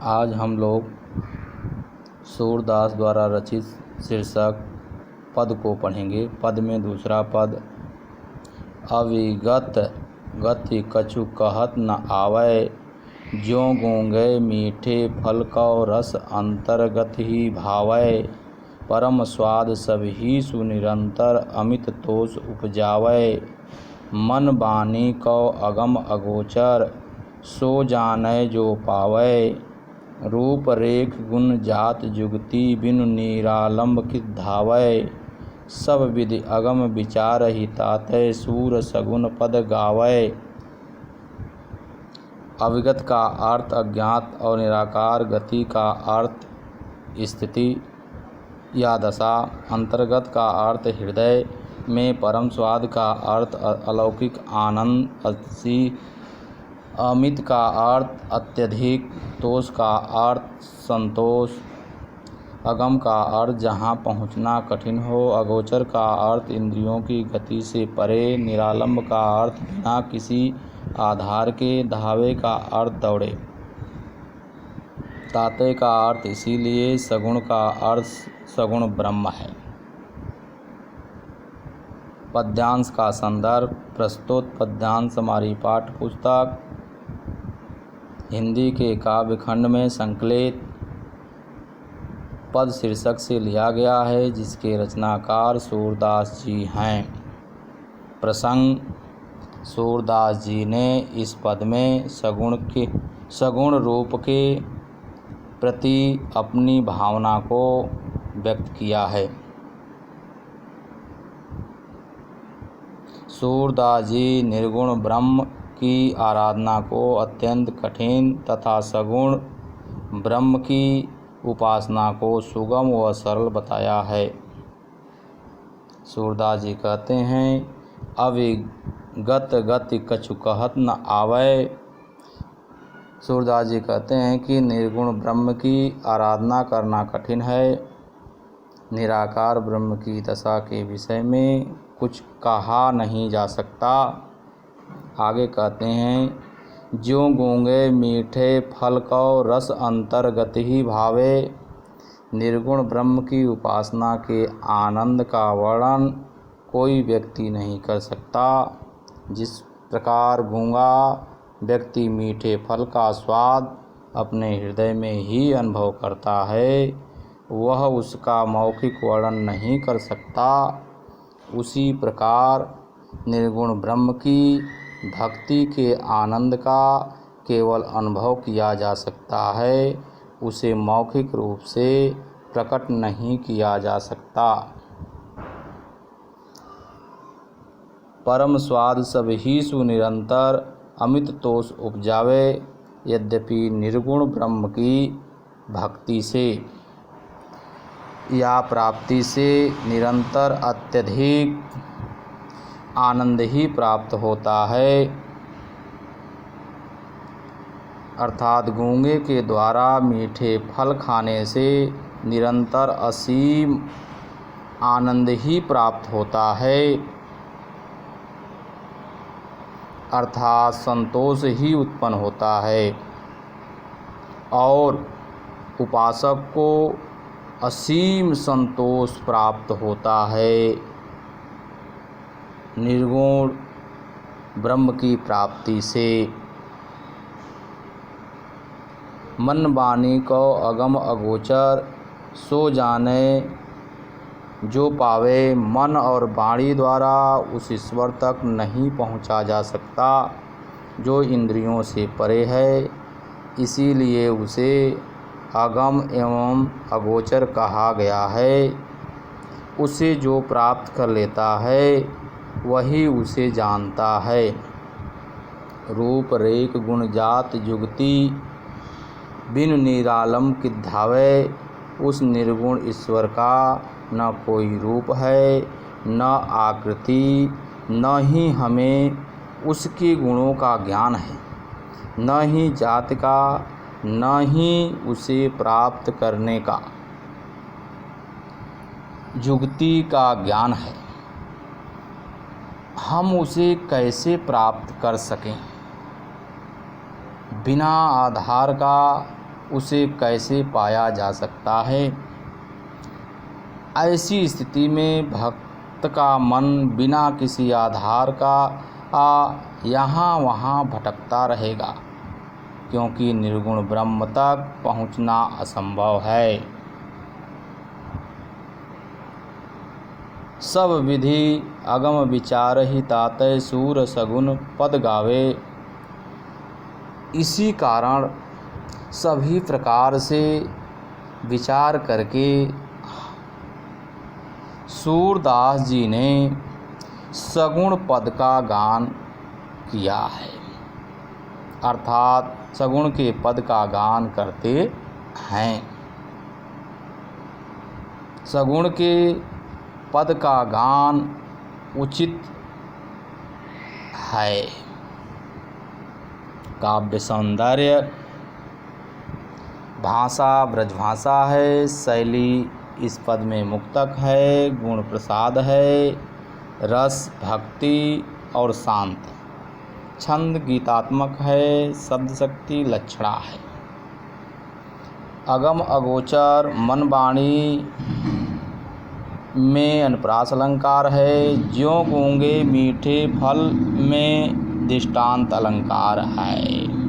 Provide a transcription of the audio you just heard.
आज हम लोग सूरदास द्वारा रचित शीर्षक पद को पढ़ेंगे। पद में दूसरा पद, अविगत गति कछु कहत न आवै, ज्यों गूंगे मीठे फल कौ रस अंतर्गत ही भावै, परम स्वाद सबही सुनिरंतर अमित तोष उपजावै, मन बानी कौ अगम अगोचर सो जानै जो पावै, रूप रेख गुण जात जुगति बिनु निरालंब कित धावै, सब विधि अगम विचार ही तातै सूर सगुन पद गावै। अविगत का अर्थ अज्ञात और निराकार, गति का अर्थ स्थिति या दशा, अंतर्गत का अर्थ हृदय में, परम स्वाद का अर्थ अलौकिक आनंद, अमित का अर्थ अत्यधिक, तोष का अर्थ संतोष, अगम का अर्थ जहाँ पहुँचना कठिन हो, अगोचर का अर्थ इंद्रियों की गति से परे, निरालंब का अर्थ बिना किसी आधार के, धावे का अर्थ दौड़े, ताते का अर्थ इसीलिए, सगुण का अर्थ सगुण ब्रह्म है। पद्यांश का संदर्भ, प्रस्तुत पद्यांश हमारी पाठ्य पुस्तक हिंदी के काव्यखंड में संकलित पद शीर्षक से लिया गया है, जिसके रचनाकार सूरदास जी हैं। प्रसंग, सूरदास जी ने इस पद में सगुण रूप के प्रति अपनी भावना को व्यक्त किया है। सूरदास जी निर्गुण ब्रह्म की आराधना को अत्यंत कठिन तथा सगुण ब्रह्म की उपासना को सुगम व सरल बताया है। सूरदास जी कहते हैं, अविगत गति कछु कहत न आवै। सूरदास जी कहते हैं कि निर्गुण ब्रह्म की आराधना करना कठिन है। निराकार ब्रह्म की दशा के विषय में कुछ कहा नहीं जा सकता। आगे कहते हैं, ज्यों गूंगे मीठे फल कौ रस अंतर्गत ही भावे। निर्गुण ब्रह्म की उपासना के आनंद का वर्णन कोई व्यक्ति नहीं कर सकता। जिस प्रकार गूंगा व्यक्ति मीठे फल का स्वाद अपने हृदय में ही अनुभव करता है, वह उसका मौखिक वर्णन नहीं कर सकता। उसी प्रकार निर्गुण ब्रह्म की भक्ति के आनंद का केवल अनुभव किया जा सकता है, उसे मौखिक रूप से प्रकट नहीं किया जा सकता। परम स्वाद सब ही सुनिरंतर अमित तोष उपजावे। यद्यपि निर्गुण ब्रह्म की भक्ति से या प्राप्ति से निरंतर अत्यधिक आनंद ही प्राप्त होता है, अर्थात गूंगे के द्वारा मीठे फल खाने से निरंतर असीम आनंद ही प्राप्त होता है, अर्थात संतोष ही उत्पन्न होता है और उपासक को असीम संतोष प्राप्त होता है। निर्गुण ब्रह्म की प्राप्ति से मन बानी को अगम अगोचर सो जाने जो पावे। मन और वाणी द्वारा उस ईश्वर तक नहीं पहुंचा जा सकता जो इंद्रियों से परे है, इसीलिए उसे अगम एवं अगोचर कहा गया है। उसे जो प्राप्त कर लेता है वही उसे जानता है। रूप रेख गुण जात जुगति बिनु निरालंब कित धावै। उस निर्गुण ईश्वर का न कोई रूप है, न आकृति, न ही हमें उसके गुणों का ज्ञान है, न ही जात का, न ही उसे प्राप्त करने का जुगति का ज्ञान है। हम उसे कैसे प्राप्त कर सकें? बिना आधार का, उसे कैसे पाया जा सकता है। ऐसी स्थिति में भक्त का मन बिना किसी आधार का यहाँ वहाँ भटकता रहेगा, क्योंकि निर्गुण ब्रह्म तक पहुँचना असंभव है। सब विधि अगम विचार ही तातय सूर सगुन पद गावे। इसी कारण सभी प्रकार से विचार करके सूरदास जी ने सगुण पद का गान किया है, अर्थात सगुण के पद का गान करते हैं। सगुण के पद का गान उचित है। काव्य सौंदर्य, भाषा ब्रजभाषा है, शैली इस पद में मुक्तक है, गुण प्रसाद है, रस भक्ति और शांत, छंद गीतात्मक है, शब्द शक्ति लक्षणा है। अगम अगोचर मन वाणी में अनुप्रास अलंकार है, ज्यों गूंगे मीठे फल में दृष्टांत अलंकार है।